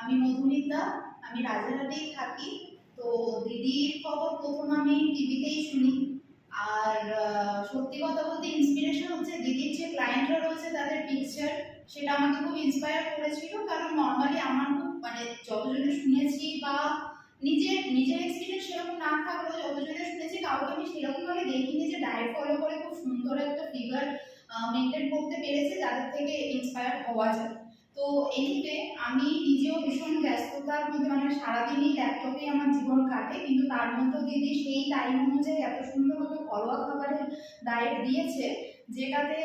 আমি মধুমিতা, আমি রাজারহাটেই থাকি। তো দিদির খবর প্রথম আমি টিভিতেই শুনি। আর সত্যি কথা বলতে ইন্সপিরেশন হচ্ছে দিদির যে ক্লায়েন্টরা রয়েছে তাদের পিকচার, সেটা আমাকে খুব ইন্সপায়ার করেছিল। কারণ নর্মালি আমার খুব মানে যতজনে শুনেছি বা নিজের নিজের এক্সপিরিয়েন্স সেরকম না থাকলেও যতজনে শুনেছি কাউকে আমি সেরকমভাবে দেখিনি যে ডায়েট ফলো করে খুব সুন্দর একটা ফিগার মেনটেন করতে পেরেছে যাদের থেকে ইন্সপায়ার হওয়া যায়। তো এনিওয়ে আমি নিজেও ভীষণ ব্যস্ততার মধ্যে মানে সারাদিনই ল্যাপটপে আমার জীবন কাটে, কিন্তু তার মধ্যেও দিদি সেই টাইম অনুযায়ী এত সুন্দরভাবে ঘরোয়া খাবারের ডায়েট দিয়েছে, যেটাতে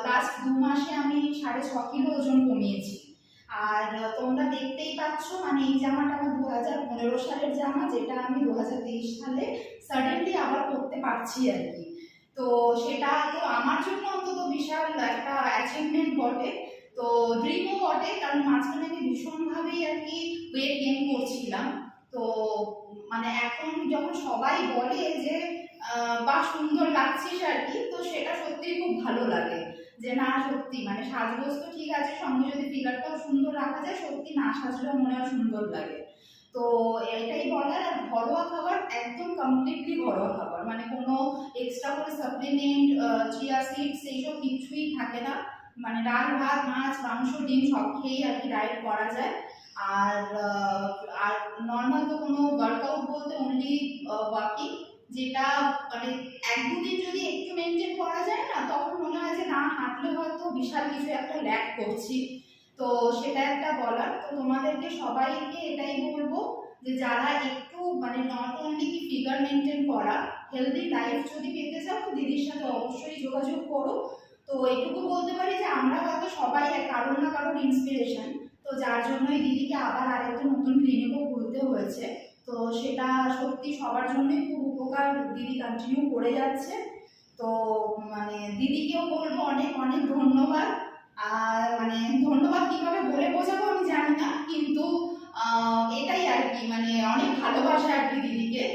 লাস্ট 2 মাসে আমি 6.5 কিলো ওজন কমিয়েছি। আর তোমরা দেখতেই পাচ্ছ মানে এই জামাটা আমার 2015 সালের জামা, যেটা আমি 2023 সালে সাডেনলি আবার করতে পারছি আর কি। তো সেটা তো আমার জন্য অন্তত বিশাল একটা অ্যাচিভমেন্ট বটে, তো ড্রিমও বটে। কারণ মাঝখানে আমি ভীষণভাবেই আর কি ওয়েট গেইন করছিলাম। তো মানে এখন যখন সবাই বলে যে বা সুন্দর লাগছিস আর কি, তো সেটা সত্যিই খুব ভালো লাগে যে না সত্যি মানে সাজগোজ তো ঠিক আছে, সঙ্গে যদি ফিগারটাও সুন্দর রাখা যায়, সত্যি না সাজলেও মনে হয় সুন্দর লাগে। তো এটাই বলার। আর ঘরোয়া খাবার একদম কমপ্লিটলি ঘরোয়া খাবার, মানে কোনো এক্সট্রা করে সাপ্লিমেন্ট চিয়া সিডস এইসব কিছুই থাকে না। মানে ডাল ভাত মাছ মাংস ডিম সব খেয়েই আর কি ডায়েট করা যায়। আর আর নর্মাল তো কোনো ওয়ার্কআউট বলতে অনলি ওয়াকিং, যেটা মানে 1-2 দিন যদি একটু মেনটেন করা যায় না, তখন মনে হয় যে না হাঁটলে হয়তো বিশাল কিছু একটা ল্যাক করছি। তো সেটা একটা বলার। তো তোমাদেরকে সবাইকে এটাই বলবো যে যারা একটু মানে নট অনলি কি ফিগার মেনটেন করা, হেলদি লাইফ যদি পেতে চাও তো দিদির সাথে অবশ্যই যোগাযোগ করো। তো এটুকু বলতে পারি যে আমরা হয়তো সবাই কারোর না কারোর ইন্সপিরেশন, তো যার জন্যই দিদিকে আবার আরেকটা নতুন ক্লিনিকও খুলতে হয়েছে। তো সেটা সত্যি সবার জন্যই খুব উপকার, দিদি কন্টিনিউ করে যাচ্ছে। তো মানে দিদিকেও বলবো অনেক অনেক ধন্যবাদ। আর মানে ধন্যবাদ কিভাবে বলে বোঝাবো আমি জানি না, কিন্তু এটাই আর কি মানে অনেক ভালোবাসা আর কি দিদিকে।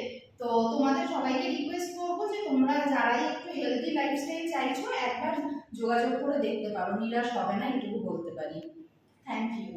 তো তোমাদের সবাইকে রিকোয়েস্ট করবো যে তোমরা যারাই একটু হেলদি লাইফস্টাইল চাইছো একবার যোগাযোগ করে দেখতে পারো, নিরাশ হবে না, এটুকু বলতে পারি। Thank you.